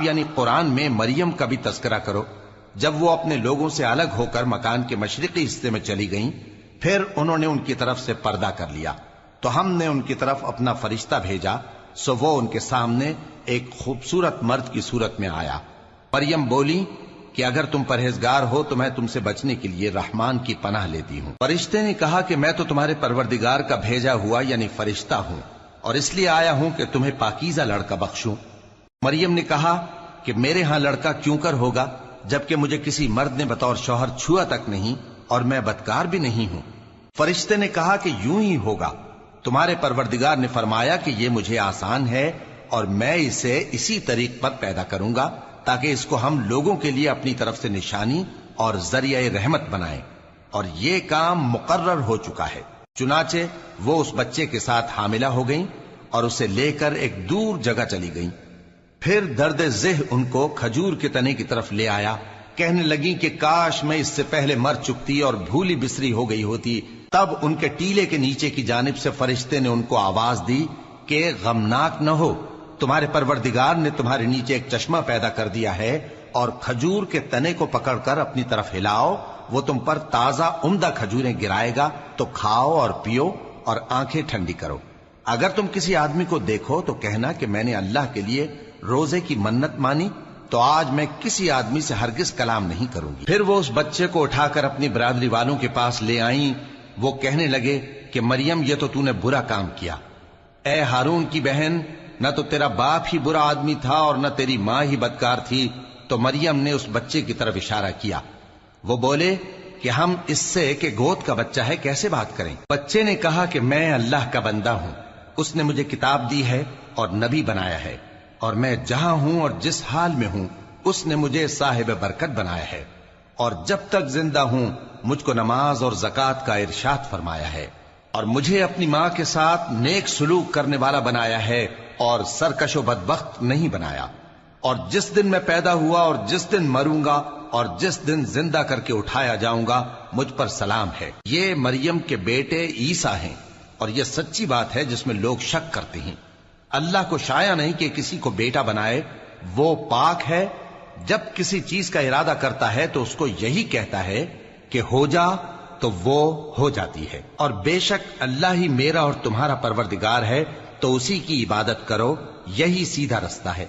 یعنی قرآن میں مریم کا بھی تذکرہ کرو جب وہ اپنے لوگوں سے الگ ہو کر مکان کے مشرقی حصے میں چلی گئیں، پھر انہوں نے ان کی طرف سے پردہ کر لیا تو ہم نے ان کی طرف اپنا فرشتہ بھیجا، سو وہ ان کے سامنے ایک خوبصورت مرد کی صورت میں آیا۔ مریم بولی کہ اگر تم پرہیزگار ہو تو میں تم سے بچنے کے لیے رحمان کی پناہ لیتی ہوں۔ فرشتے نے کہا کہ میں تو تمہارے پروردگار کا بھیجا ہوا یعنی فرشتہ ہوں، اور اس لیے آیا ہوں کہ تمہیں پاکیزہ لڑکا بخشوں۔ مریم نے کہا کہ میرے ہاں لڑکا کیوں کر ہوگا جبکہ مجھے کسی مرد نے بطور شوہر چھوا تک نہیں اور میں بدکار بھی نہیں ہوں۔ فرشتے نے کہا کہ یوں ہی ہوگا، تمہارے پروردگار نے فرمایا کہ یہ مجھے آسان ہے اور میں اسے اسی طریق پر پیدا کروں گا تاکہ اس کو ہم لوگوں کے لیے اپنی طرف سے نشانی اور ذریعہ رحمت بنائیں، اور یہ کام مقرر ہو چکا ہے۔ چنانچہ وہ اس بچے کے ساتھ حاملہ ہو گئیں اور اسے لے کر ایک دور جگہ چلی گئیں۔ پھر درد ذہ ان کو کھجور کے تنے کی طرف لے آیا، کہنے لگیں کہ کاش میں اس سے پہلے مر چکتی اور بھولی بسری ہو گئی ہوتی۔ تب ان کے ٹیلے کے نیچے کی جانب سے فرشتے نے ان کو آواز دی کہ غمناک نہ ہو، تمہارے پروردگار نے تمہارے نیچے ایک چشمہ پیدا کر دیا ہے، اور کھجور کے تنے کو پکڑ کر اپنی طرف ہلاؤ، وہ تم پر تازہ عمدہ کھجوریں گرائے گا، تو کھاؤ اور پیو اور آنکھیں ٹھنڈی کرو۔ اگر تم کسی آدمی کو دیکھو تو کہنا کہ میں نے اللہ کے لیے روزے کی منت مانی، تو آج میں کسی آدمی سے ہرگز کلام نہیں کروں گی۔ پھر وہ اس بچے کو اٹھا کر اپنی برادری والوں کے پاس لے آئیں۔ وہ کہنے لگے کہ مریم یہ تو نے برا کام کیا، اے ہارون کی بہن، نہ تو تیرا باپ ہی برا آدمی تھا اور نہ تیری ماں ہی بدکار تھی۔ تو مریم نے اس بچے کی طرف اشارہ کیا۔ وہ بولے کہ ہم اس سے کہ گود کا بچہ ہے کیسے بات کریں؟ بچے نے کہا کہ میں اللہ کا بندہ ہوں، اس نے مجھے کتاب دی ہے اور نبی بنایا ہے، اور میں جہاں ہوں اور جس حال میں ہوں اس نے مجھے صاحب برکت بنایا ہے، اور جب تک زندہ ہوں مجھ کو نماز اور زکوٰۃ کا ارشاد فرمایا ہے، اور مجھے اپنی ماں کے ساتھ نیک سلوک کرنے والا بنایا ہے اور سرکش و بدبخت نہیں بنایا، اور جس دن میں پیدا ہوا اور جس دن مروں گا اور جس دن زندہ کر کے اٹھایا جاؤں گا مجھ پر سلام ہے۔ یہ مریم کے بیٹے عیسیٰ ہیں، اور یہ سچی بات ہے جس میں لوگ شک کرتے ہیں۔ اللہ کو شایع نہیں کہ کسی کو بیٹا بنائے، وہ پاک ہے، جب کسی چیز کا ارادہ کرتا ہے تو اس کو یہی کہتا ہے کہ ہو جا تو وہ ہو جاتی ہے، اور بے شک اللہ ہی میرا اور تمہارا پروردگار ہے، تو اسی کی عبادت کرو، یہی سیدھا رستہ ہے۔